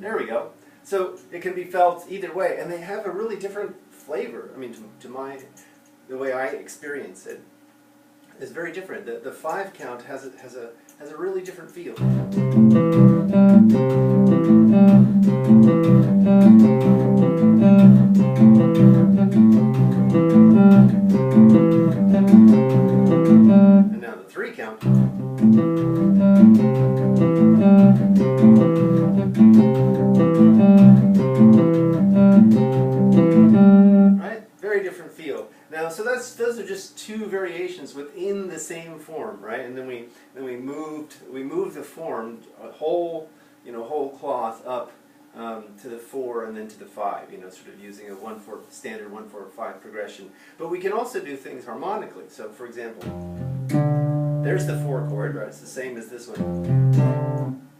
There we go. So it can be felt either way, and they have a really different flavor. I mean, the way I experience it is very different. The 5 count has a really different feel. And now the 3 count. Very different feel. Now, so those are just 2 variations within the same form, right? And then we moved the form, a whole cloth up to the 4 and then to the 5. Sort of using a 1/4 standard 1/4/5 progression. But we can also do things harmonically. So, for example, there's the 4 chord, right? It's the same as this one.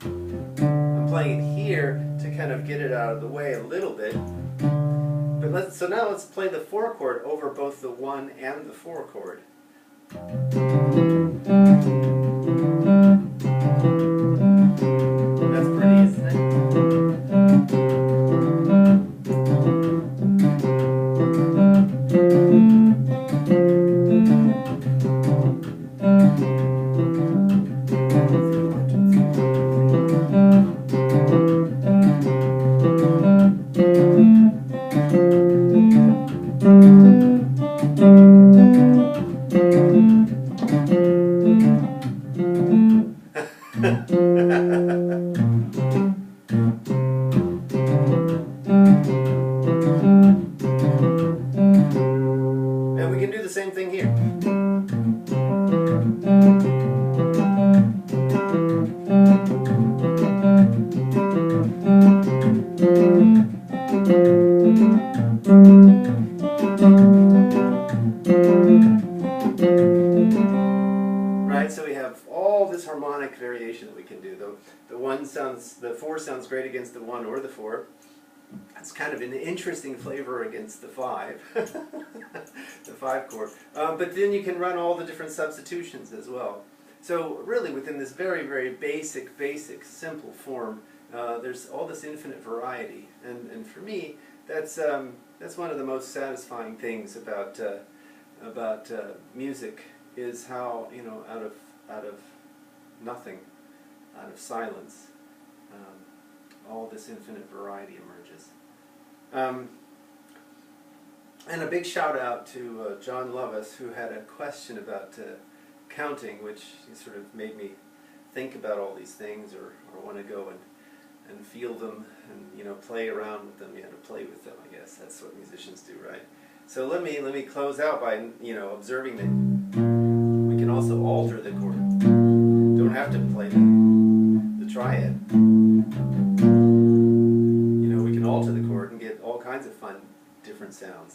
I'm playing it here to kind of get it out of the way a little bit. So now let's play the 4 chord over both the 1 and the 4 chord. That's pretty, isn't it? same thing here. Right, so we have all this harmonic variation that we can do. The 4 sounds great against the 1 or the 4. It's kind of an interesting flavor against the 5, the 5 chord. But then you can run all the different substitutions as well. So really within this very, very basic, simple form, there's all this infinite variety. And for me, that's one of the most satisfying things about music, is how, you know, out of nothing, out of silence, all this infinite variety emerges. And a big shout out to John Lovis, who had a question about counting, which sort of made me think about all these things, or want to go and feel them, and, you know, play around with them. You have to play with them, I guess. That's what musicians do, right? So let me close out by, you know, observing that we can also alter the chord. Don't have to play the triad. You know, we can alter the chord and get all kinds of fun, different sounds.